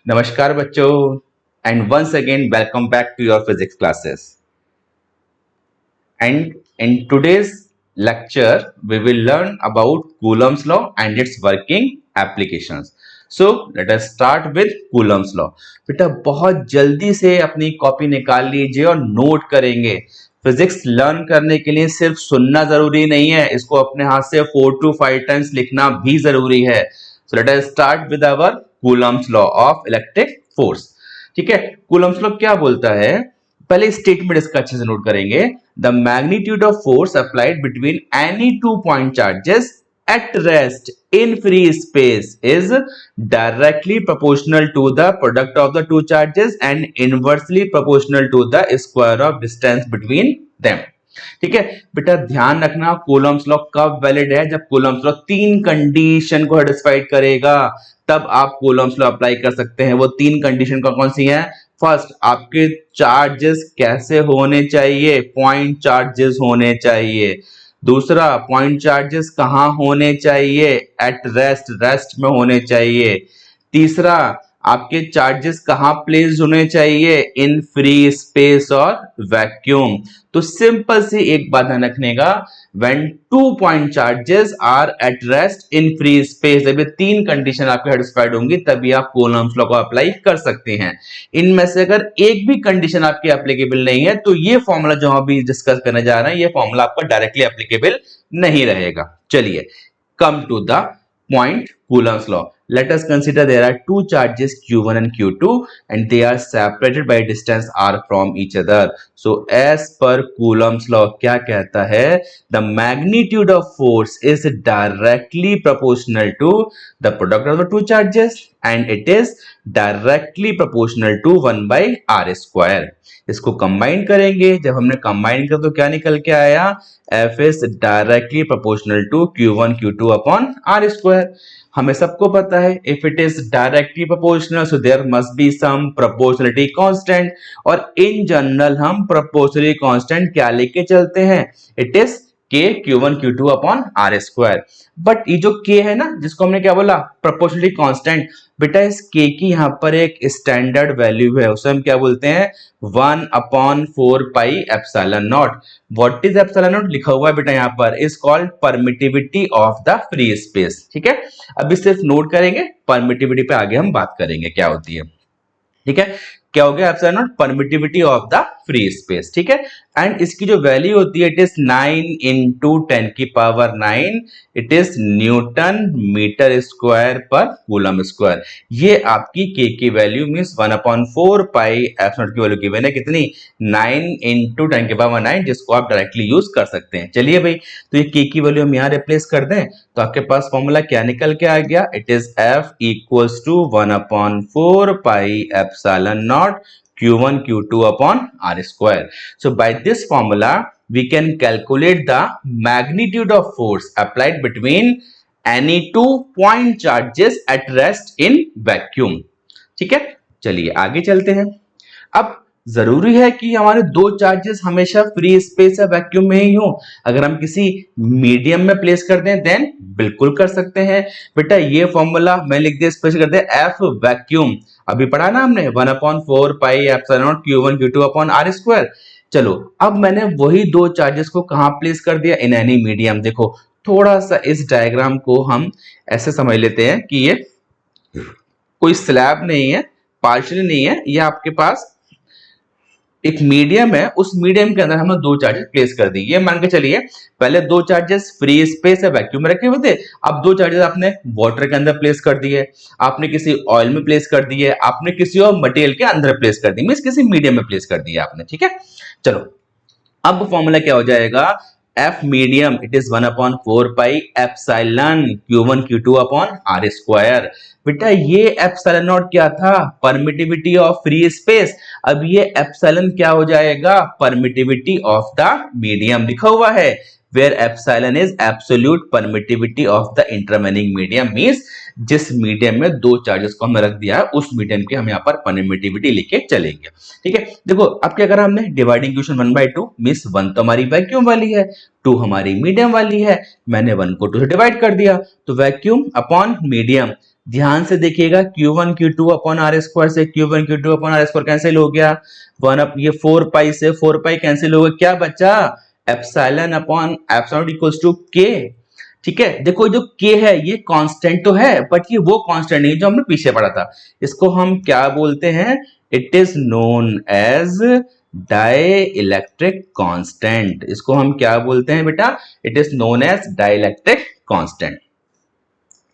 नमस्कार बच्चों and once again welcome back to your physics classes. And in today's lecture we will learn about Coulomb's law and its working applications. So let us start with Coulomb's law. बेटा बहुत जल्दी से अपनी copy निकाल लीजिए और note करेंगे. Physics learn करने के लिए सिर्फ सुनना जरूरी नहीं है, इसको अपने हाथ से 4 to 5 टाइम्स लिखना भी जरूरी है. So let us start with our Coulomb's law of electric force. ठीक है, Coulomb's law क्या बोलता है? पहले स्टेटमेंट इसका अच्छे से नोट करेंगे. The magnitude of force applied between any two point charges at rest in free space is directly proportional to the product of the two charges and inversely proportional to the square of distance between them. ठीक है बेटा, ध्यान रखना Coulomb's law कब valid है? जब Coulomb's law तीन condition को सेटिस्फाइड करेगा तब आप कूलम्स लॉ अप्लाई कर सकते हैं. वो तीन कंडीशन कौन सी है? फर्स्ट, आपके चार्जेस कैसे होने चाहिए? पॉइंट चार्जेस होने चाहिए. दूसरा, पॉइंट चार्जेस कहां होने चाहिए? एट रेस्ट, रेस्ट में होने चाहिए. तीसरा, आपके चार्जेस कहां प्लेस होने चाहिए? इन फ्री स्पेस और वैक्यूम. तो सिंपल सी एक बात ध्यान रखने का, when two point charges are at rest in free space, जब ये तीन कंडीशन आपके सेटिस्फाइड होंगी तभी आप कूलम्स लॉ को अप्लाई कर सकते हैं. इनमें से अगर एक भी कंडीशन आपकी एप्लीकेबल नहीं है तो ये फॉर्मूला जो हम अभी डिस्कस करने जा रहे हैं, ये फॉर्मूला आपका डायरेक्टली एप्लीकेबल नहीं रहेगा. चलिए, come to the point Coulomb's law. Let us consider there are two charges Q1 and Q2 and they are separated by distance r from each other. So as per Coulomb's law क्या कहता है? The magnitude of force is directly proportional to the product of the two charges and it is directly proportional to 1 by r square. इसको combine करेंगे. जब हमने combine किया तो क्या निकल के आया? F is directly proportional to Q1 Q2 upon R square. हमें सबको पता है if it is directly proportional so there must be some proportionality constant, और in general हम proportionality constant क्या लेके चलते हैं? It is K Q1 Q2 upon R square. But ये जो K है ना, जिसको हमने क्या बोला? proportionality constant. बेटा इस K की यहाँ पर एक स्टैंडर्ड वैल्यू है, उसे हम क्या बोलते हैं? 1/4 pi epsilon not. What is epsilon not? लिखा हुआ है बेटा यहाँ पर, is called permittivity of the free space. ठीक है, अभी सिर्फ नोट करेंगे, परमिटिविटी पे आगे हम बात करेंगे क्या होती है. ठीक है, क्या हो गया? Epsilon not permittivity of the free space. ठीक है, एंड इसकी जो वैल्यू होती है इट इज 9 into 10 की power 9, it is newton metre square per coulomb square. ये आपकी के की वैल्यू मींस 1/4 पाई एप्सिलॉन की वैल्यू गिवन है कितनी? 9 into 10 की पावर 9, जिसको आप डायरेक्टली यूज कर सकते हैं. चलिए भाई, तो ये के की वैल्यू हम यहाँ रिप्लेस कर दें तो आपके पास फॉर्मूला क्या निकल के आ गया? It is F equals to 1/4 pi epsilon not Q1 Q2 upon R square. So by this formula we can calculate the magnitude of force applied between any two point charges at rest in vacuum. ठीक है, चलिए आगे चलते हैं. अब जरूरी है कि हमारे दो चार्जेस हमेशा फ्री स्पेस या वैक्यूम में ही हो. अगर हम किसी मीडियम में प्लेस कर दें देन बिल्कुल कर सकते हैं. बेटा ये फॉर्मूला मैं लिख दिया, स्पेशल कर दिया एफ वैक्यूम. अभी पढ़ा ना हमने 1/4 pi epsilon not Q1 Q2 upon R square. चलो, अब मैंने वही दो चार्जेस को कहां प्लेस कर दिया? इन एनी मीडियम. देखो थोड़ा सा इस डायग्राम को हम ऐसे समझ लेते हैं कि ये कोई स्लैब नहीं है, पार्शियल नहीं है, ये आपके पास एक मीडियम है. उस मीडियम के अंदर हमने दो चार्जेस प्लेस कर दी. ये मान के चलिए पहले दो चार्जेस फ्री स्पेस या वैक्यूम में रखे हुए थे, अब दो चार्जेस आपने वाटर के अंदर प्लेस कर दिए, आपने किसी ऑयल में प्लेस कर दिए, आपने किसी और मटेरियल के अंदर प्लेस कर दी, मींस किसी मीडियम में प्लेस कर दिया आपने. ठीक है, चलो अब फॉर्मूला क्या हो जाएगा? F medium it is 1/4 pi epsilon Q1 Q2 upon R square. बेटा ये एप्सिलॉन नॉट क्या था? Permittivity of free space. अब ये एप्सिलॉन क्या हो जाएगा? Permittivity of the medium. लिखा हुआ है where epsilon is absolute permittivity of the intervening medium, means जिस मीडियम में दो चार्जेस को हमने रख दिया है उस मीडियम की हम यहाँ पर परमिटिविटी लेके चलेंगे. ठीक है, देखो अब क्या करा हमने? डिवाइडिंग इक्वेशन 1/2 मींस 1 तो हमारी वैक्यूम वाली है, 2 हमारी मीडियम वाली है. मैंने 1 को 2 से डिवाइड कर दिया तो वैक्यूम अपॉन मीडियम ध्यान से देखिएगा Q1 Q2 upon R square से Q1 Q2 upon R square cancel हो गया, वन अप ये 4 पाई से 4 पाई कैंसिल हो गया, क्या बचा epsilon upon epsilon equals to K. ठीक है, देखो जो के है ये कांस्टेंट तो है बट ये वो कांस्टेंट नहीं जो हमने पीछे पढ़ा था, इसको हम क्या बोलते हैं, it is known as dielectric constant. इसको हम क्या बोलते हैं बेटा, it is known as dielectric constant.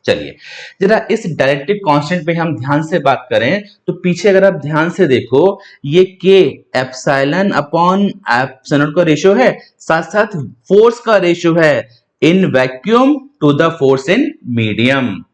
चलिए जरा इस डायलेक्ट्रिक कांस्टेंट पे हम ध्यान से बात करें तो पीछे अगर आप ध्यान से देखो ये के एप्सिलॉन अपॉन एप्सिलॉन का रेशियो है, साथ साथ फोर्स का रेशियो है in vacuum to the force in medium.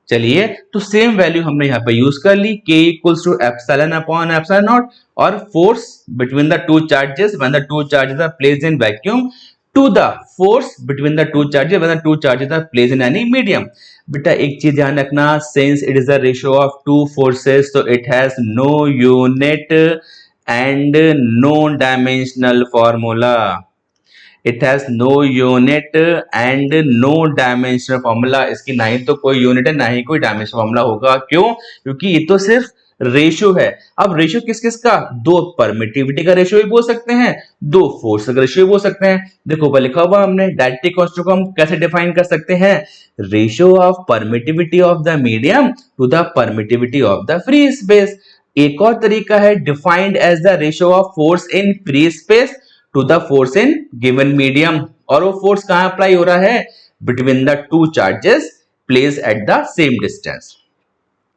चलिए तो सेम वैल्यू हमने यहाँ पे यूज कर ली, K equals to epsilon upon epsilon not और force between the two charges when the two charges are placed in vacuum to the force between the two charges when the two charges are placed in any medium. बेटा एक चीज ध्यान रखना, since it is the ratio of two forces तो it has no unit and no dimensional formula. It has no unit and no dimensional formula. इसकी ना ही तो कोई यूनिट है ना ही कोई डायमेंशनल फॉर्मूला होगा, क्यों, क्योंकि ये तो सिर्फ रेशियो है। अब रेशियो किस किस का, दो परमिटिविटी का रेशियो भी बोल सकते हैं, दो फोर्स का रेशियो भी बोल सकते हैं। देखो ऊपर लिखा हुआ हमने डायलेक्ट्रिक कांस्टेंट को हम कैसे डिफाइन कर सकते हैं, ratio of permittivity of the medium to the permittivity of the free space. एक और तरीका है defined as the ratio of force in free space to the force in given medium, और वो फोर्स कहां अप्लाई हो रहा है, between the two charges placed at the same distance.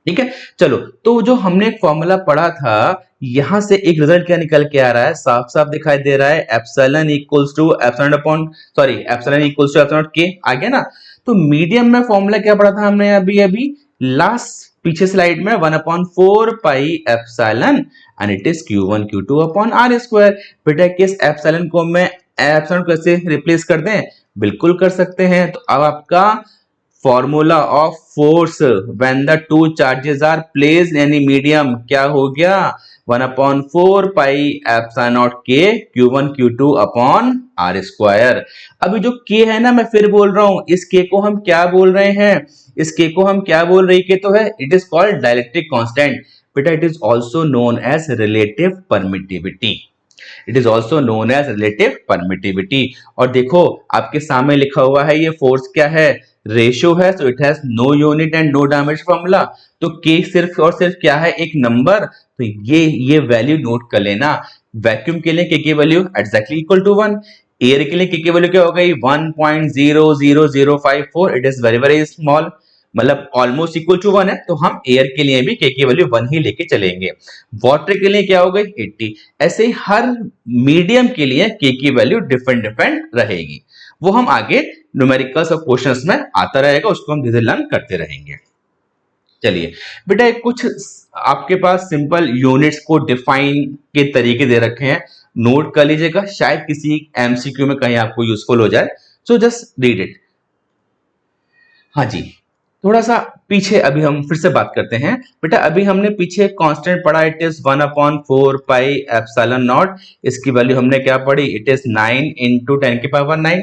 ठीक है, चलो तो जो हमने एक फॉर्मूला पढ़ा था यहां से एक रिजल्ट क्या निकल के आ रहा है, साफ साफ दिखाई दे रहा है, epsilon equals to epsilon upon epsilon equals to epsilon K आ गया ना। तो मीडियम में फॉर्मूला क्या पढ़ा था हमने अभी लास्ट पीछे स्लाइड में 1/4 pi epsilon and it is Q1 Q2 upon R square. बेटा किस एप्सिलॉन को मैं एप्सिलॉन कैसे रिप्लेस कर दें, बिल्कुल कर सकते हैं। तो अब आपका formula of force when the two charges are placed in any medium क्या हो गया, 1/4 pi epsilon naught K Q1 Q2 upon R square. अभी जो के है ना, मैं फिर बोल रहा हूं, इस के को हम क्या बोल रहे हैं, इस के को हम क्या बोल रही के तो है, it is called dielectric constant. बेटा it is also known as relative permittivity, it is also known as relative permittivity. और देखो आपके सामने लिखा हुआ है ये फोर्स क्या है, रेशियो है, so it has no unit and no dimension formula. तो के सिर्फ और सिर्फ क्या है, एक नंबर। तो ये वैल्यू नोट कर लेना, वैक्यूम के लिए के की value exactly equal to 1, air के लिए के की वैल्यू क्या हो गई 1.00054, it is very very small, मतलब ऑलमोस्ट इक्वल टू 1 है, तो हम एयर के लिए भी के की वैल्यू 1 ही लेके चलेंगे। वाटर के लिए क्या हो गई 80, ऐसे ही हर मीडियम के लिए के की वैल्यू डिफरेंट डिफरेंट रहेगी। वो हम आगे न्यूमेरिकल्स और क्वेश्चंस में आता रहेगा, उसको हम धीरे धीरे लर्न करते रहेंगे। चलिए बेटा एक कुछ आपके पास सिंपल यूनिट्स को डिफाइन के तरीके दे रखे हैं, नोट कर लीजिएगा, शायद किसी एमसीक्यू में कहीं आपको यूजफुल हो जाए, सो जस्ट रीड इट। हाँ जी, थोड़ा सा पीछे अभी हम फिर से बात करते हैं। बेटा अभी हमने पीछे कांस्टेंट पढ़ा, it is 1/4 pi epsilon not, इसकी वैल्यू हमने क्या पढ़ी, इट इज 9 into 10⁹9।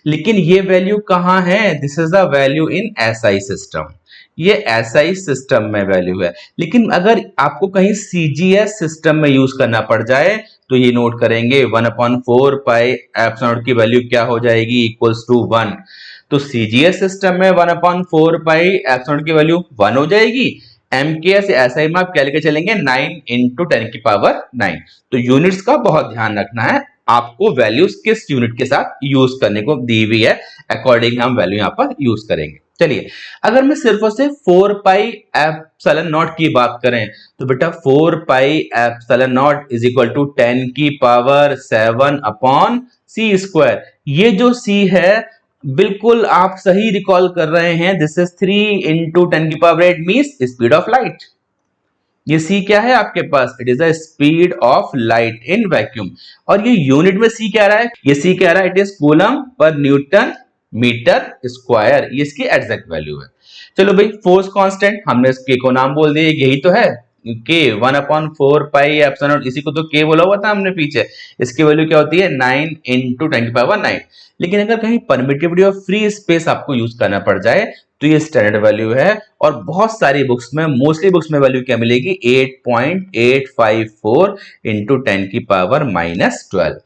लेकिन ये वैल्यू कहाँ है, this is the value in SI system, ये एसआई सिस्टम में वैल्यू है। लेकिन अगर आपको कहीं सीजीएस सिस्टम में यूज करना पड़ जाए तो ये नोट करेंगे 1/4 पाई एप्सिलॉन नॉट की वैल्यू क्या हो जाएगी, इक्वल्स टू 1। तो सीजीएस सिस्टम में 1/4 पाई एप्सिलॉन की वैल्यू 1 हो जाएगी, एमकेएस एसआई में आप क्या लेके चलेंगे 9 into 10⁹9। तो यूनिट्स का बहुत ध्यान रखना है, आपको वैल्यूज किस यूनिट के साथ यूज करने को दी हुई है, अकॉर्डिंग हम वैल्यू यहाँ पर यूज करेंगे। चलिए अगर मैं सिर्फ और सिर्फ 4 पाई एप्सिलॉन नॉट की बात करें तो बेटा 4 pi epsilon naught is equal to 10⁻7 upon c square. ये जो सी है बिल्कुल आप सही रिकॉल कर रहे हैं, this is 3 into 10⁸8 means speed of light. ये सी क्या है आपके पास, it is the speed of light in vacuum. और ये यूनिट में सी कह रहा है, ये सी कह रहा है इट इज कूलम पर न्यूटन मीटर स्क्वायर, ये इसकी एग्जैक्ट वैल्यू है। चलो भाई फोर्स कांस्टेंट हमने इसके को नाम बोल दिया, यही तो है के 1/4 पाई एप्सिलॉन नॉट, इसी को तो के बोला हुआ था हमने पीछे। इसकी वैल्यू क्या होती है 9 into 10⁹9। लेकिन अगर कहीं परमिटिविटी ऑफ फ्री स्पेस आपको यूज करना पड़ जाए तो ये स्टैंडर्ड वैल्यू है और बहुत सारी बुक्स में, मोस्टली बुक्स में वैल्यू क्या मिलेगी 8.854 इंटू 10 की पावर -12।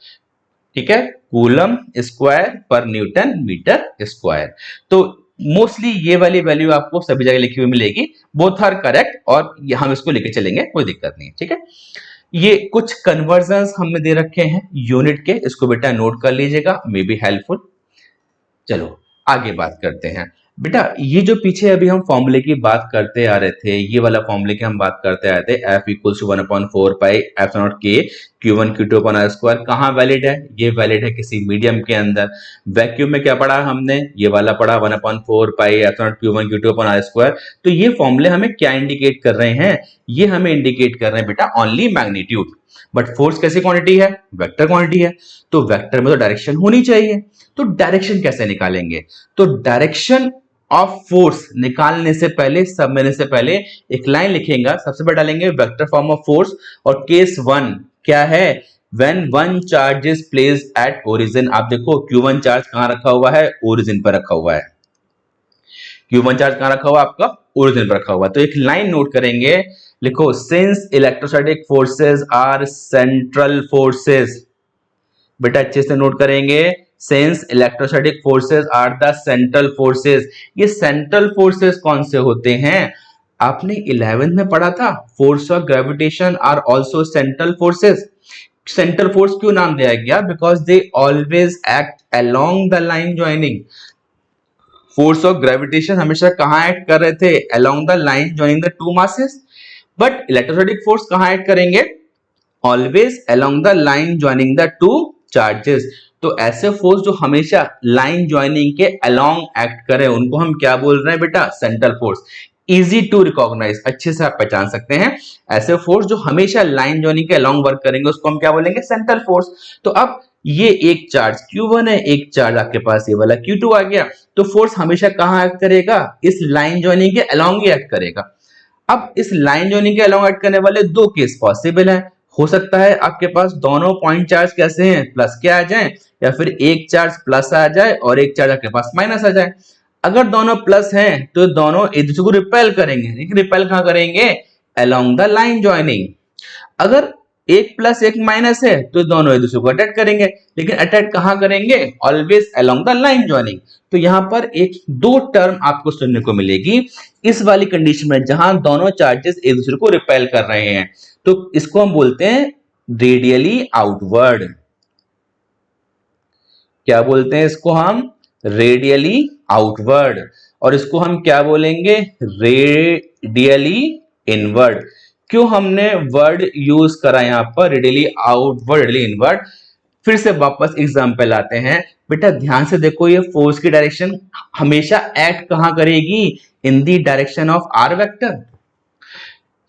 ठीक है, कूलम स्क्वायर पर न्यूटन मीटर स्क्वायर। तो मोस्टली ये वाली वैल्यू आपको सभी जगह लिखी हुई मिलेगी, बोथ आर करेक्ट, और हम इसको लेके चलेंगे, कोई दिक्कत नहीं है। ठीक है, ये कुछ कन्वर्जन्स हमने दे रखे हैं यूनिट के, इसको बेटा नोट कर लीजिएगा, मे बी हेल्पफुल। चलो आगे बात करते हैं। बेटा ये जो पीछे अभी हम फॉर्मूले की बात करते आ रहे थे, ये वाला फॉर्मूले की हम बात करते आ रहे थे, F equals to 1/4 pi epsilon naught K Q1 Q2 upon R square, कहाँ वैलिड है? ये वैलिड है किसी मीडियम के अंदर। वैक्यूम में क्या पढ़ा हमने? ये वाला पढ़ा 1/4 pi epsilon not Q1 Q2 upon R square. तो ये फॉर्मूले हमें क्या इंडिकेट कर रहे हैं? ये हमें इंडिकेट कर रहे हैं बेटा ओनली मैग्नीट्यूड। बट फोर्स कैसी क्वांटिटी है? वेक्टर क्वांटिटी है, तो वेक्टर में तो डायरेक्शन होनी चाहिए। तो डायरेक्शन कैसे निकालेंगे? तो डायरेक्शन ऑफ फोर्स निकालने से पहले, समझने से पहले एक लाइन लिखेंगे, सबसे पहले डालेंगे वेक्टर फॉर्म ऑफ फोर्स, और केस 1 क्या है? When one charge is placed at origin। आप देखो Q1 चार्ज कहां रखा हुआ है? ओरिजिन पर रखा हुआ है। Q1 चार्ज कहां रखा हुआ है? आपका ओरिजिन पर रखा हुआ है। तो एक लाइन नोट करेंगे, लिखो since electrostatic forces are central forces. बेटा अच्छे से नोट करेंगे, since electrostatic forces are the central forces. ये सेंट्रल फोर्सेस कौन से होते हैं? आपने 11th में पढ़ा था, force of gravitation are also central forces. Central force क्यों नाम दिया गया? Because they always act along the line joining. Force of gravitation हमेशा कहां एक्ट कर रहे थे? Along the line joining the to masses. But electrostatic force कहां एक्ट करेंगे? Always along the line joining the two charges. तो ऐसे force जो हमेशा लाइन ज्वाइनिंग के अलोंग एक्ट करे, उनको हम क्या बोल रहे हैं बेटा? Central force. Easy to recognise, अच्छे से आप पहचान सकते हैं। ऐसे फोर्स जो हमेशा लाइन ज्वाइनिंग के अलोंग वर्क करेंगे, उसको हम क्या बोलेंगे? Central force. तो अब ये एक चार्ज Q1 है, एक चार्ज आपके पास ये वाला Q2 आ गया, तो फोर्स हमेशा कहां एक्ट करेगा? इस लाइन ज्वाइनिंग के अलोंग ही एक्ट करेगा। अब इस लाइन ज्वाइनिंग के अलोंग एक्ट करने वाले दो केस पॉसिबल है। हो सकता है आपके पास दोनों पॉइंट चार्ज कैसे हैं? प्लस के आ जाए, या फिर एक चार्ज प्लस आ जाए और एक चार्ज आपके पास माइनस आ जाए। अगर दोनों प्लस हैं तो दोनों एक दूसरे को रिपेल करेंगे, लेकिन रिपेल कहां करेंगे? Along the line joining. अगर एक प्लस एक माइनस है तो दोनों एक दूसरे को अटैक करेंगे, लेकिन अटैक कहां करेंगे? Always along the line joining. तो यहां पर एक दो टर्म आपको सुनने को मिलेगी इस वाली कंडीशन में, जहां दोनों चार्जेस एक दूसरे को रिपेल कर रहे हैं। तो इसको हम बोलते हैं रेडियली आउटवर्ड। क्या बोलते हैं इसको हम? Radially outward. और इसको हम क्या बोलेंगे? Radially inward. क्यों हमने वर्ड यूज करा यहां पर रेडियली आउटवर्ड, रेडियली इनवर्ड? फिर से वापस एग्जांपल आते हैं। बेटा ध्यान से देखो, ये फोर्स की डायरेक्शन हमेशा एक्ट कहां करेगी? In the direction of R vector.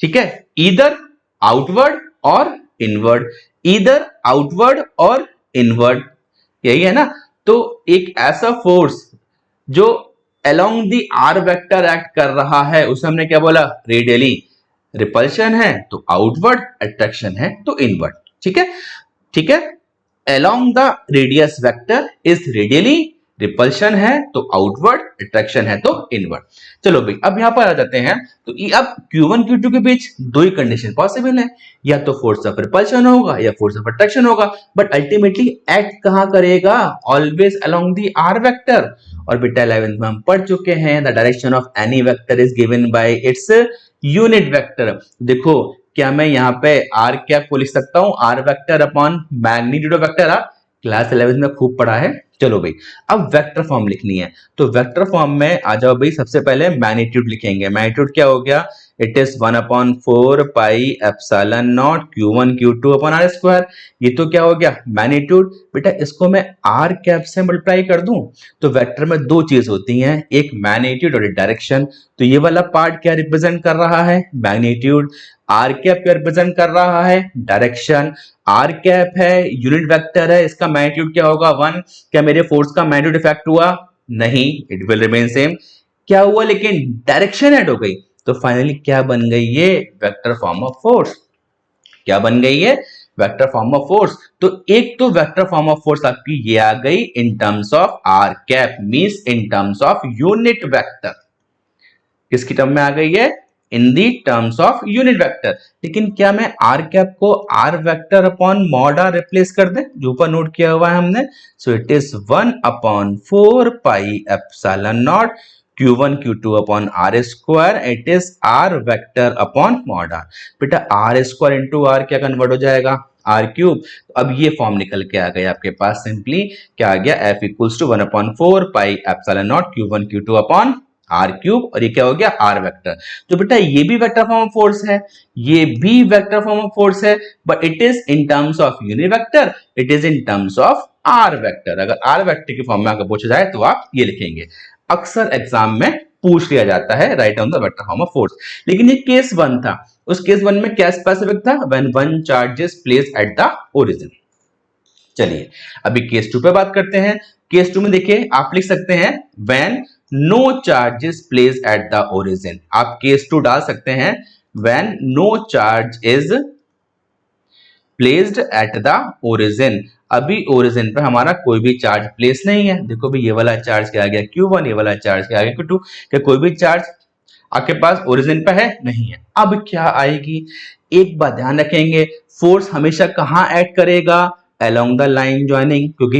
ठीक है, इधर आउटवर्ड और इनवर्ड, इधर आउटवर्ड और इनवर्ड, यही है ना। तो एक ऐसा फोर्स जो along the R vector act कर रहा है, उसे हमने क्या बोला? रेडियली। रिपल्शन है तो आउटवर्ड, अट्रैक्शन है तो इनवर्ड। ठीक है, ठीक है। Along the radius vector is radially, repulsion है तो आउटवर्ड, अट्रैक्शन है तो इनवर्ड। चलो भाई अब यहां पर आ जाते हैं। तो अब Q1 Q2 के बीच दो ही कंडीशन पॉसिबल है, या तो फोर्स ऑफ रिपल्शन होगा या फोर्स ऑफ अट्रैक्शन होगा, बट अल्टीमेटली एक्ट कहां करेगा? Always along the R vector. और बेटा 11th में हम पढ़ चुके हैं, the direction of any vector is given by its unit vector. देखो क्या मैं यहाँ पे आर कैप को लिख सकता हूं? R vector upon magnitude of vector R. Class 11 में खूब पढ़ा है। चलो भाई अब वेक्टर फॉर्म लिखनी है, तो वेक्टर फॉर्म में आ जाओ भाई। सबसे पहले मैग्नीट्यूड लिखेंगे। मैग्नीट्यूड क्या हो गया? It is 1/4 pi epsilon not Q1 Q2 upon R square. ये तो क्या हो गया? मैग्नीट्यूड। बेटा इसको मैं आर कैप से मल्टीप्लाई कर दूं तो वेक्टर में दो चीज होती हैं, एक मैग्नीट्यूड और एक डायरेक्शन। तो ये वाला पार्ट क्या रिप्रेजेंट कर रहा है? मैग्नीट्यूड। आर कैप क्या रिप्रेजेंट कर रहा है? डायरेक्शन। आर कैप है, यूनिट वेक्टर है, इसका मैग्नीट्यूड क्या होगा? 1। क्या मेरे फोर्स का मैग्नीट्यूड इफेक्ट हुआ? नहीं, इट विल रिमेन सेम। क्या हुआ? लेकिन डायरेक्शन ऐड हो गई। तो फाइनली क्या बन गई? ये वेक्टर फॉर्म ऑफ फोर्स। क्या बन गई है? Vector form of force. तो एक तो वेक्टर फॉर्म ऑफ फोर्स आपकी ये आ गई in terms of R cap, means in terms of unit vector. किसकी टर्म में आ गई है? In the terms of unit vector. लेकिन क्या मैं आर कैप को R vector upon mod R replace कर दें, जो ऊपर नोट किया हुआ है हमने? So it is 1/4 pi epsilon not Q1 Q2 upon R square, it is R vector upon mod R. बेटा आर स्क्वायर इंटू आर क्या कन्वर्ट हो जाएगा? R cube. अब ये फॉर्म निकल के आ गया आपके पास, सिंपली क्या आ गया? F equals to 1/4 pi epsilon not Q1 Q2 upon R cube, और ये क्या हो गया? R vector. तो बेटा ये भी वेक्टर फॉर्म ऑफ फोर्स है, ये भी वेक्टर फॉर्म ऑफ फोर्स है, but it is in terms of unit vector, it is in terms of R vector. अगर आर वेक्टर की फॉर्म में अगर पूछा जाए तो आप ये लिखेंगे। अक्सर एग्जाम में पूछ लिया जाता है right on the vector form of force. लेकिन ये केस 1 था, उस केस 1 में क्या स्पेसिफिक था? When one charge is placed at the origin. चलिए अभी केस 2 पे बात करते हैं। केस 2 में देखिए आप लिख सकते हैं when no charge is placed at the origin. आप केस 2 डाल सकते हैं when no charge is placed at the origin. अभी ओरिजिन पे हमारा कोई भी चार्ज प्लेस नहीं है। देखो भी ये वाला चार्ज क्या आ गया? Q1, ये वाला चार्ज क्या आ गया? Q2। क्या कोई भी चार्ज आपके पास ओरिजिन पे है? नहीं है। अब क्या आएगी? एक बात ध्यान रखेंगे, फोर्स हमेशा कहां एक्ट करेगा? अलोंग द लाइन ज्वाइनिंग, क्योंकि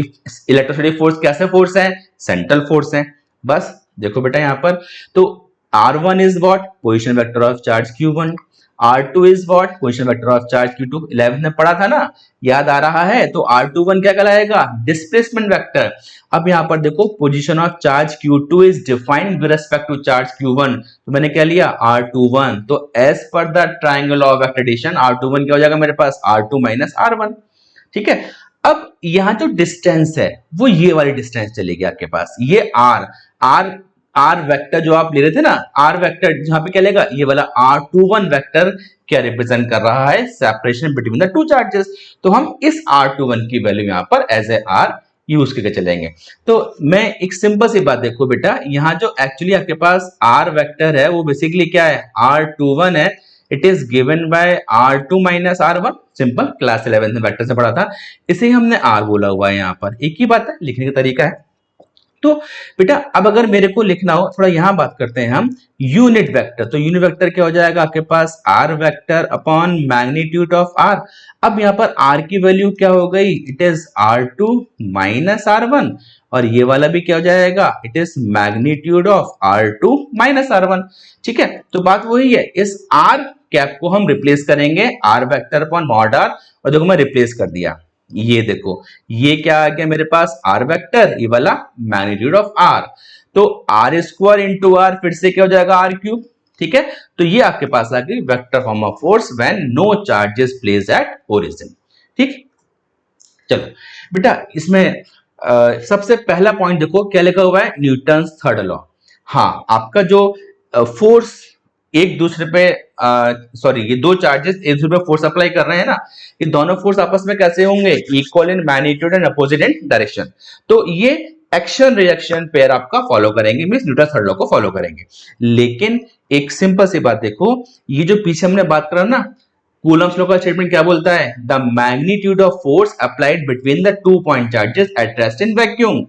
इलेक्ट्रोस्टैटिक फोर्स कैसे फोर्स है? सेंट्रल फोर्स है। बस देखो बेटा यहां पर, तो R1 is what? Position vector of charge Q1। R2 is what? Position vector of charge Q2। 11th में पढ़ा था ना, याद आ रहा है? तो R21 क्या कहलाएगा? Displacement vector. अब यहां पर देखो position of charge Q2 is defined with respect to charge Q1, तो मैंने क्या लिया? R21। तो as per the triangle of vector R21 क्या हो जाएगा मेरे पास? R2 minus R1। ठीक है। अब यहां जो डिस्टेंस है वो ये वाली डिस्टेंस चलेगी आपके पास, ये आर वेक्टर जो आप ले रहे थे ना, आर वेक्टर जहां पे क्या लेगा? ये वाला R21 वेक्टर क्या रिप्रेजेंट कर रहा है? Separation between the two charges. तो हम इस R21 की वैल्यू यहां पर एज ए आर यूज करके चलेंगे। तो मैं एक सिंपल सी बात देखो बेटा, यहां जो एक्चुअली आपके पास आर वेक्टर है वो बेसिकली क्या है? R21 है। It is given bye R2 minus R1। Simple, class 11 में वेक्टर से पढ़ा था, इसे ही हमने R बोला हुआ है। यहां पर एक ही बात है, लिखने का तरीका है। तो बेटा अब अगर मेरे को लिखना हो, थोड़ा यहां बात करते हैं हम यूनिट वेक्टर। तो यूनिट वेक्टर क्या हो जाएगा आपके पास? R vector upon magnitude of R. अब यहां पर आर की वैल्यू क्या हो गई? It is R2 minus R1, और ये वाला भी क्या हो जाएगा? It is magnitude of R2 minus R1। ठीक है, तो बात वही है, इस आर कैप को हम रिप्लेस करेंगे R vector upon mod R, और देखो मैं रिप्लेस कर दिया। ये देखो ये क्या आ गया मेरे पास? आर वेक्टर, ये वाला मैग्नीट्यूड ऑफ आर। तो आर स्क्वायर इंटू आर फिर से क्या हो जाएगा? R cube. ठीक है, तो ये आपके पास आ गई vector form of force when no charges placed at origin. ठीक, चलो बेटा इसमें सबसे पहला पॉइंट देखो क्या लिखा हुआ है? Newton's third law. हाँ, आपका जो फोर्स एक दूसरे पे सॉरी ये दो चार्जेस एक दूसरे पे फोर्स अप्लाई कर रहे हैं ना, ये दोनों फोर्स आपस में कैसे होंगे? Equal in magnitude and opposite in direction. तो ये एक्शन रिएक्शन पेयर आपका फॉलो करेंगे, मींस न्यूटन थर्ड लॉ को फॉलो करेंगे। लेकिन एक सिंपल सी बात देखो, ये जो पीछे हमने बात करा ना, कूलम्स लॉ का स्टेटमेंट क्या बोलता है? The magnitude of force applied between the to point charges eight rest in vacuum.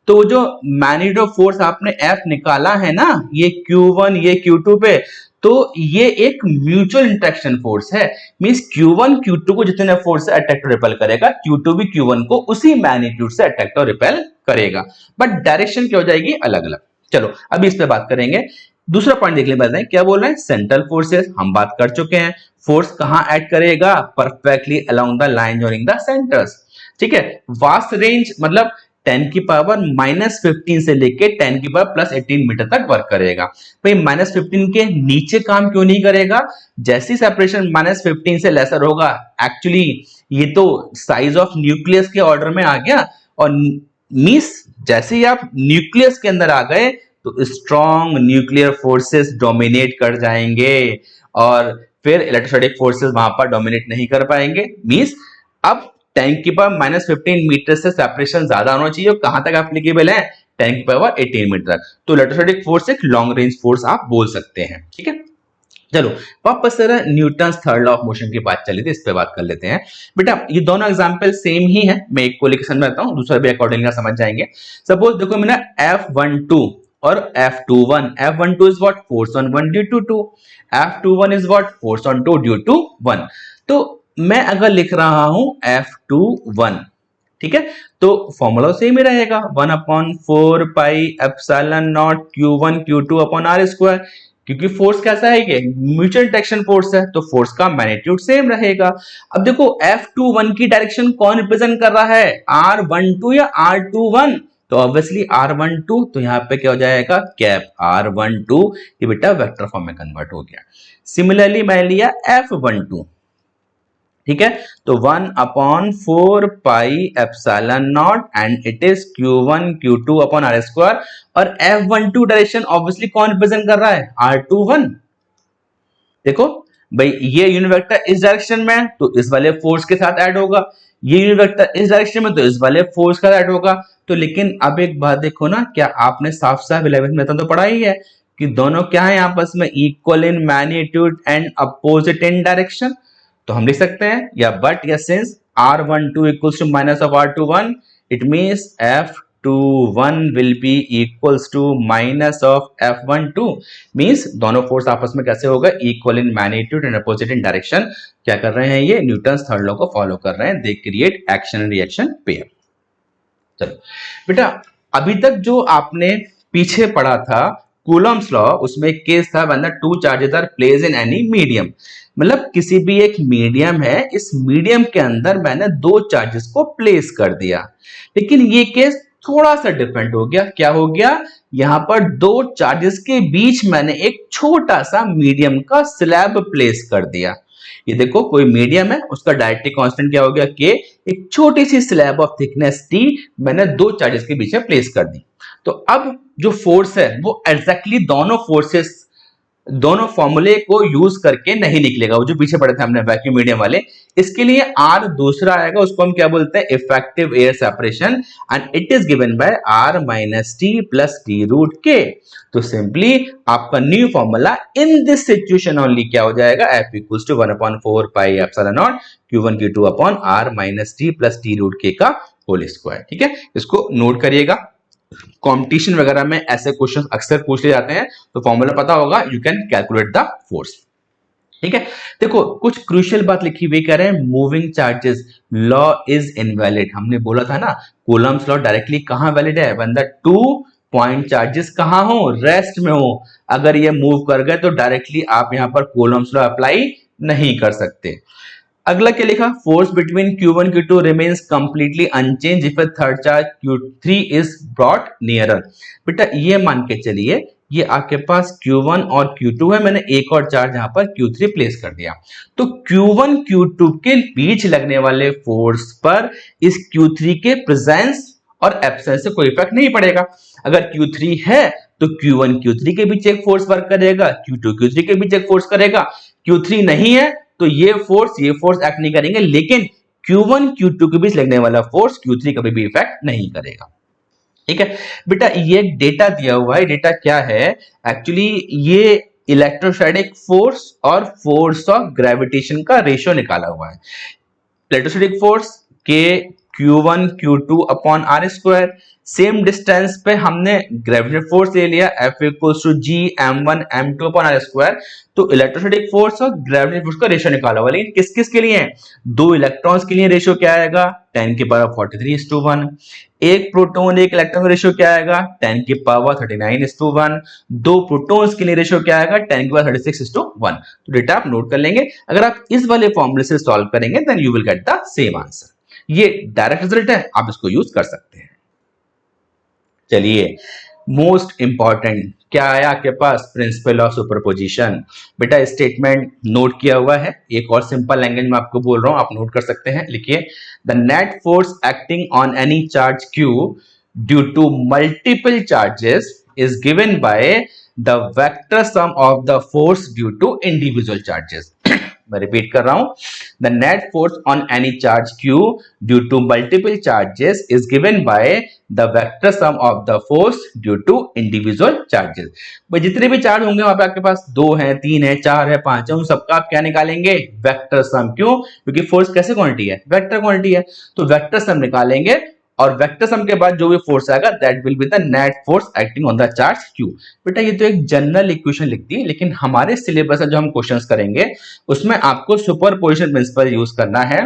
तो जो मैग्नीट्यूड ऑफ फोर्स आपने F निकाला है ना, ये Q1 ये Q2 पे, तो ये एक म्यूचुअल इंटरेक्शन फोर्स है। मींस Q1 Q2 को जितने फोर्स से अट्रैक्ट और रिपेल करेगा, Q2 भी Q1 को उसी मैग्नीट्यूड से अट्रैक्ट और रिपेल करेगा, बट डायरेक्शन क्या हो जाएगी? अलग अलग। चलो अभी इस पे बात करेंगे। दूसरा पॉइंट देख लें, क्या बोल रहे हैं? सेंट्रल फोर्सेस हम बात कर चुके हैं। फोर्स कहां एक्ट करेगा? Perfectly along the line joining the centres. ठीक है, वास्ट रेंज मतलब 10 की पावर -15 से लेके 10 की पावर +18 मीटर तक वर्क करेगा। भाई -15 के नीचे काम क्यों नहीं करेगा? जैसी सेपरेशन -15 से लेसर होगा, एक्चुअली ये तो साइज ऑफ न्यूक्लियस के ऑर्डर में आ गया, और मींस जैसे ही आप न्यूक्लियस के अंदर आ गए तो स्ट्रॉन्ग न्यूक्लियर फोर्सेस डोमिनेट कर जाएंगे, और फिर इलेक्ट्रोस्टैटिक फोर्सेस वहां पर डोमिनेट नहीं कर पाएंगे। मींस अब 10 की पावर -15 मीटर से सेपरेशन ज्यादा होना चाहिए, और कहां तक एप्लीकेबल है? 10 की पावर 18 मीटर तक। तो इलेक्ट्रोस्टैटिक फोर्स एक लॉन्ग रेंज फोर्स आप बोल सकते हैं। ठीक है, चलो वापस जरा Newton's third law of motion की बात चली थी, इस पे बात कर लेते हैं। बेटा ये दोनों एग्जांपल सेम ही है, मैं एक को लेकर समझाता हूं, दूसरा भी अकॉर्डिंगली समझ जाएंगे। सपोज देखो मैंने F12 और F21. F12 is what? Force on 1 due to 2. F21 is what? Force on 2 due to 1. तो मैं अगर लिख रहा हूं F21, ठीक है, तो फॉर्मूला सेम ही रहेगा 1/4 pi epsilon not Q1 Q2 upon R square, क्योंकि फोर्स कैसा है, ये म्यूचुअल डायरेक्शन फोर्स है, तो फोर्स का मैग्नीट्यूड सेम रहेगा। अब देखो F21 की डायरेक्शन कौन रिप्रेजेंट कर रहा है, R12 या R21? तो ऑब्वियसली R12, तो यहाँ पे क्या हो जाएगा, कैप R12, ये बेटा वेक्टर फॉर्म में कन्वर्ट हो गया। सिमिलरली मैं लिया F12, ठीक है, तो 1/4 pi epsilon naught and it is Q1 Q2 upon R square, और F12 डायरेक्शन ऑब्वियसली कौन रिप्रेजेंट कर रहा है, R21। देखो भाई, ये यूनिट वेक्टर इस डायरेक्शन में है तो इस वाले फोर्स के साथ ऐड होगा, ये यूनिट वेक्टर इस डायरेक्शन में तो इस वाले फोर्स का ऐड होगा। तो लेकिन अब एक बात देखो ना, क्या आपने साफ साफ 11th में तो पढ़ा ही है कि दोनों क्या है आपस में, equal in magnitude and opposite in direction. तो हम लिख सकते हैं या बट या since R12 equals to minus of R21, it means F21 will be equals to minus of F12, means दोनों फोर्स आपस में कैसे होगा, equal in magnitude and opposite in direction. क्या कर रहे हैं, ये न्यूटन्स थर्ड लॉ को फॉलो कर रहे हैं, they create action and reaction pair. चलो बेटा, अभी तक जो आपने पीछे पढ़ा था कूलम्स लॉ, उसमें एक केस था when the two charges are placed in any medium, मतलब किसी भी एक मीडियम है, इस मीडियम के अंदर मैंने दो चार्जेस को प्लेस कर दिया। लेकिन ये केस थोड़ा सा डिफरेंट हो गया। क्या हो गया, यहां पर दो चार्जेस के बीच मैंने एक छोटा सा मीडियम का स्लैब प्लेस कर दिया। ये देखो, कोई मीडियम है, उसका डायरेक्टिव कांस्टेंट क्या हो गया, के, एक छोटी सी स्लैब ऑफ थिकनेस टी मैंने दो चार्जेस के बीच में प्लेस कर दी। तो अब जो फोर्स है वो एग्जैक्टली दोनों फोर्सेस, दोनों फॉर्मूले को यूज करके नहीं निकलेगा, वो जो पीछे पढ़े थे हमने वैक्यूम मीडियम वाले। इसके लिए R दूसरा आएगा, उसको हम क्या बोलते हैं, effective air separation, and it is given by R minus t plus t root के। तो सिंपली आपका new formula in this situation only क्या हो जाएगा, F equals to 1/4 pi epsilon not Q1 Q2 upon R minus t plus t root के का whole square. ठीक है, इसको नोट करिएगा, कंपटीशन वगैरह में ऐसे क्वेश्चंस अक्सर पूछ ले जाते हैं, तो फॉर्मूला पता होगा, you can calculate the force. ठीक है, देखो कुछ क्रूशियल बात लिखी हुई, कह रहे हैं moving charges law is invalid. हमने बोला था ना, कूलम्स लॉ डायरेक्टली कहां वैलिड है, व्हेन द 2 पॉइंट चार्जेस कहां हो, रेस्ट में हो। अगर ये मूव कर गए तो डायरेक्टली आप यहां पर कूलम्स लॉ अप्लाई नहीं कर सकते। अगला क्या लिखा, force between Q1 Q2 remains completely unchanged if a third charge Q3 is brought nearer. बेटा ये मान के चलिए, ये आपके पास Q1 और Q2 है, मैंने एक और चार्ज यहां पर Q3 प्लेस कर दिया, तो Q1 Q2 के बीच लगने वाले फोर्स पर इस Q3 के प्रेजेंस और एब्सेंस से कोई इफेक्ट नहीं पड़ेगा। अगर Q3 है तो Q1 Q3 के बीच एक फोर्स वर्क करेगा, Q2 Q3 के बीच एक फोर्स करेगा। Q3 नहीं है तो ये फोर्स एक्ट नहीं करेंगे, लेकिन Q1 Q2 के बीच लगने वाला फोर्स Q3 कभी भी इफेक्ट नहीं करेगा। ठीक है बेटा, ये डेटा दिया हुआ है, डेटा क्या है एक्चुअली, ये इलेक्ट्रोस्टैटिक फोर्स और फोर्स ऑफ ग्रेविटेशन का रेशियो निकाला हुआ है। इलेक्ट्रोस्टैटिक फोर्स के Q1 Q2 upon R square, same distance पे हमने ग्रेविटेशनल फोर्स ले लिया F equals to G m1 m2 upon R square. तो इलेक्ट्रोस्टैटिक फोर्स और ग्रेविटेशनल फोर्स का रेशियो निकाला हुआ, लेकिन किस किस के लिए है, दो इलेक्ट्रॉन्स के लिए रेशियो क्या आएगा, 10 की पावर 43:1। एक प्रोटॉन एक इलेक्ट्रॉन का रेशियो क्या आएगा, 10 की पावर 39:1। दो प्रोटॉन्स के लिए रेशियो क्या आएगा, 10 की पावर 36:1। तो डेटा आप नोट कर लेंगे, अगर आप इस वाले फॉर्मूले से सॉल्व करेंगे then you will get the same answer. ये डायरेक्ट रिजल्ट है, आप इसको यूज कर सकते हैं। चलिए, मोस्ट इंपॉर्टेंट क्या आया आपके पास, प्रिंसिपल ऑफ सुपरपोजिशन। बेटा स्टेटमेंट नोट किया हुआ है, एक और सिंपल लैंग्वेज में आपको बोल रहा हूं, आप नोट कर सकते हैं। लिखिए, the net force acting on any charge Q due to multiple charges is given by the vector sum of the force due to individual charges. मैं रिपीट कर रहा हूं, the net force on any charge Q due to multiple charges is given by the vector sum of the force due to individual charges. भाई जितने भी charge होंगे वहां पे आपके पास 2 है, 3 है, 4 है, 5 है, उन सबका आप क्या निकालेंगे, वेक्टर सम। क्यों, क्योंकि फोर्स कैसे क्वांटिटी है, वेक्टर क्वांटिटी है, तो वेक्टर सम निकालेंगे और वेक्टर सम के बाद जो भी फोर्स आएगा that will be the net force acting on the charge Q। बेटा ये तो एक जनरल इक्वेशन लिख दी, लेकिन हमारे सिलेबस में जो हम क्वेश्चंस करेंगे उसमें आपको सुपरपोजिशन प्रिंसिपल यूज करना है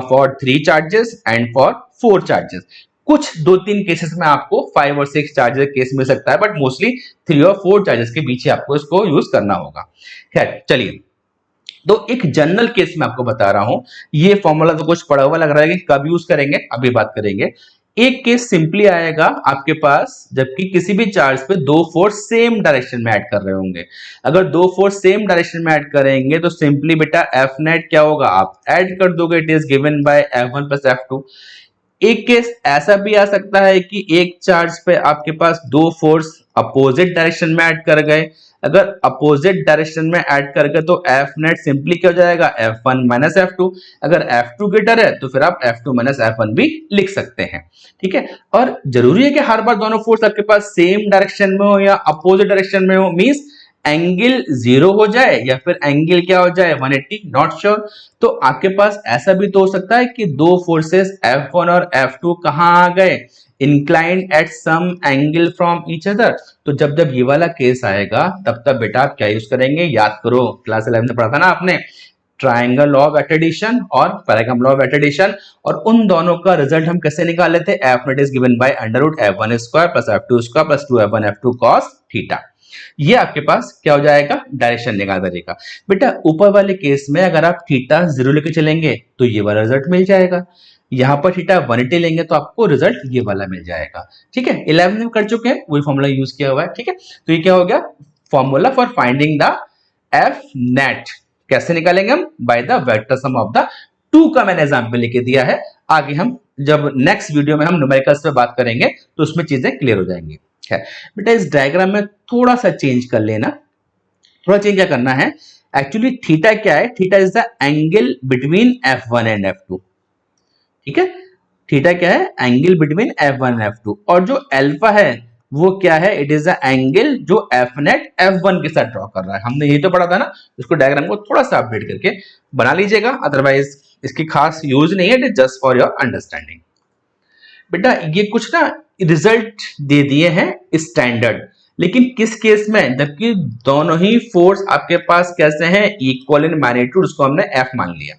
for 3 charges and for 4 charges. कुछ 2-3 केसेस में आपको 5 और 6 चार्जेस केस मिल सकता है, बट मोस्टली 3 और 4 चार्जेस के बीच ही आपको इसको यूज करना होगा। खैर चलिए, तो एक जनरल केस में आपको बता रहा हूं, ये फॉर्मूला तो कुछ पढ़ा हुआ लग रहा है कि कब यूज करेंगे अभी बात करेंगे। एक केस सिंपली आएगा आपके पास जबकि किसी भी चार्ज पे दो फोर्स सेम डायरेक्शन में ऐड कर रहे होंगे। अगर दो फोर्स सेम डायरेक्शन में ऐड करेंगे तो सिंपली बेटा एफ नेट क्या होगा, आप ऐड कर दोगे, it is given bye F1 plus F2। एक केस ऐसा भी आ सकता है कि एक चार्ज पे आपके पास दो फोर्स अपोजिट डायरेक्शन में ऐड कर गए। अगर अपोजिट डायरेक्शन में ऐड कर गए तो एफ नेट सिंपली क्या हो जाएगा, F1 माइनस F2। अगर F2 ग्रेटर है तो फिर आप F2 माइनस F1 भी लिख सकते हैं। ठीक है, और जरूरी है कि हर बार दोनों फोर्स आपके पास सेम डायरेक्शन में हो या अपोजिट डायरेक्शन में हो, मींस एंगल 0 हो जाए या फिर एंगल क्या हो जाए 180, नॉट श्योर। तो आपके पास ऐसा भी तो हो सकता है कि दो फोर्सेस F1 और F2 कहां आ गए, inclined at some angle from each other. तो जब जब ये वाला केस आएगा तब तब बेटा आप क्या यूज करेंगे, याद करो क्लास 11 में पढ़ा था ना आपने, ट्राइंगल लॉ ऑफ एडिशन और पैराग्राम लॉ ऑफ एडिशन। और उन दोनों का रिजल्ट हम कैसे निकाले थे, F net is given by under root F1 square plus F2 square plus 2F1 F2 cos theta. ये आपके पास क्या हो जाएगा, डायरेक्शन निकाल देगा। बेटा ऊपर वाले केस में अगर आप थीटा 0 लेके चलेंगे तो ये वाला रिजल्ट मिल जाएगा, यहां पर थीटा 180 लेंगे तो आपको रिजल्ट ये वाला मिल जाएगा। ठीक है, 11 में कर चुके हैं, वही फॉर्मूला यूज किया हुआ है। ठीक है, तो ये क्या हो गया, formula for finding the F net. कैसे निकालेंगे हम, bye the vector sum of the two का मैंने एग्जांपल लिख दिया है। आगे हम जब नेक्स्ट वीडियो में हम न्यूमेरिकल्स पे बात करेंगे तो उसमें चीजें क्लियर हो जाएंगी। है बेटा इस डायग्राम में थोड़ा सा चेंज कर लेना, थोड़ा चेंज क्या करना है, एक्चुअली थीटा क्या है, theta is the angle between F1 and F2। ठीक है, थीटा क्या है, angle between F1 and F2। और जो अल्फा है वो क्या है, इट इज द एंगल जो F नेट F1 के साथ ड्रॉ कर रहा है। हमने ये तो पढ़ा था ना, इसको डायग्राम को थोड़ा सा अपडेट करके बना लीजिएगा, अदरवाइज इसकी खास यूज नहीं है, it is just for your understanding. बेटा ये कुछ ना रिजल्ट दे दिए हैं स्टैंडर्ड, लेकिन किस केस में, जबकि दोनों ही फोर्स आपके पास कैसे हैं, इक्वल इन मैग्नीट्यूड, उसको हमने F मान लिया।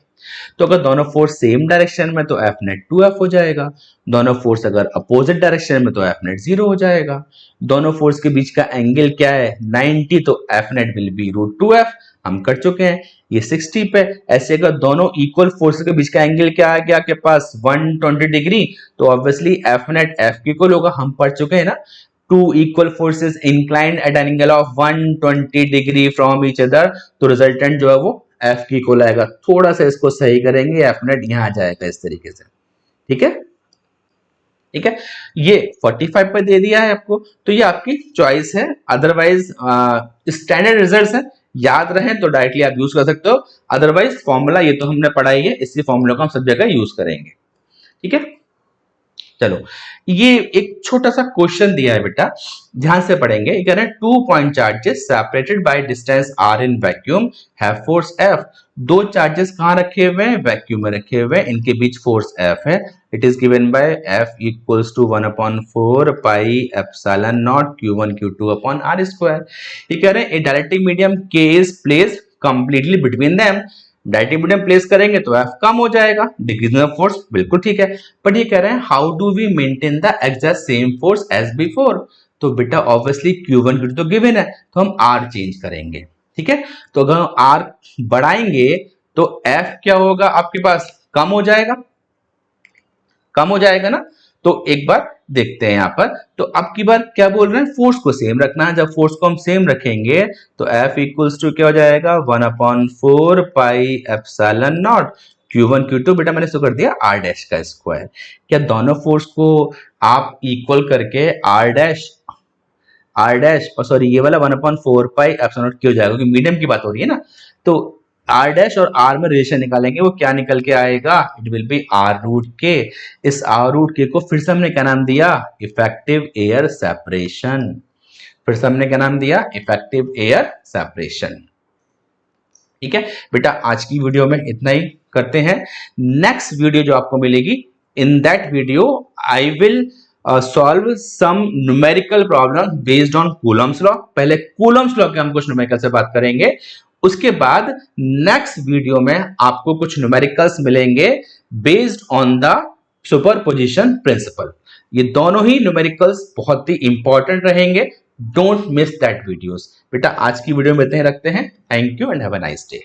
तो अगर दोनों फोर्स सेम डायरेक्शन में तो F नेट 2F हो जाएगा, दोनों फोर्स अगर अपोजिट डायरेक्शन में तो F नेट 0 हो जाएगा। दोनों फोर्स के बीच का एंगल क्या है 90, तो F net will be root 2F, हम कर चुके हैं। ये 60 पे, ऐसे अगर दोनों इक्वल फोर्स के बीच का एंगल क्या आ गया आपके पास 120 डिग्री, तो ऑब्वियसली F नेट F की इक्वल होगा, हम पढ़ चुके हैं ना, two equal forces inclined at an angle of 120 degree from each other, तो रिजल्टेंट जो है वो F की इक्वल आएगा। थोड़ा सा इसको सही करेंगे, F नेट यहां आ जाएगा इस तरीके से। ठीक है, ठीक है, ये 45 पे दे दिया है आपको, तो ये आपकी चॉइस है, अदरवाइज स्टैंडर्ड रिजल्ट्स है, याद रहे तो डायरेक्टली आप यूज कर सकते हो, अदरवाइज फॉर्मूला ये तो हमने पढ़ाई है, इसी फॉर्मूला को हम सब जगह यूज करेंगे। ठीक है, चलो ये एक छोटा सा क्वेश्चन दिया है बेटा, ध्यान से पढ़ेंगे। ये कह रहे हैं 2 point charges separated by distance r in vacuum have force F। दो चार्जेस कहां रखे हुए हैं, वैक्यूम में रखे हुए हैं, इनके बीच फोर्स F है। It is given by F equals to 1/4 pi epsilon not Q1 Q2 upon R square. ये कह रहे हैं a dielectric medium K is placed completely between them. Dielectric medium place करेंगे तो F कम हो जाएगा, डिक्रीजिंग ऑफ फोर्स, बिल्कुल ठीक है। बट ये कह रहे हैं how do we maintain the exact same force as before. तो बेटा ऑब्वियसली Q1 Q2 तो गिवन है, तो हम R चेंज करेंगे। ठीक है, तो अगर हम R बढ़ाएंगे तो F क्या होगा आपके पास, कम हो जाएगा, कम हो जाएगा ना। तो एक बार देखते हैं यहां पर, तो अब की बार क्या बोल रहे हैं, फोर्स को सेम रखना है। जब फोर्स को हम सेम रखेंगे तो F इक्वल्स टू क्या हो जाएगा 1/4 pi epsilon not Q1 Q2, बेटा मैंने इसको कर दिया R डैश का स्क्वायर। क्या दोनों फोर्स को आप इक्वल करके R डैश और सॉरी ये वाला 1/4 पाई एप्सिलॉन नॉट क्यों हो जाएगा, क्योंकि मीडियम की बात हो रही है ना। तो R डैश और R में रिलेशन निकालेंगे, वो क्या निकल के आएगा, it will be R root के। इस R रूट के को फिर से हमने क्या नाम दिया, इफेक्टिव एयर सेपरेशन। फिर से हमने क्या नाम दिया, इफेक्टिव एयर सेपरेशन। ठीक है बेटा, आज की वीडियो में इतना ही करते हैं। नेक्स्ट वीडियो जो आपको मिलेगी in that video, I will solve some numerical problem based on Coulomb's law. पहले Coulomb's law के हम कुछ numerical से बात करेंगे, उसके बाद नेक्स्ट वीडियो में आपको कुछ न्यूमेरिकल्स मिलेंगे based on the superposition principle. ये दोनों ही न्यूमेरिकल्स बहुत ही इंपॉर्टेंट रहेंगे. Don't miss that videos. बेटा आज की वीडियो में इतना ही रखते हैं. Thank you and have a nice day.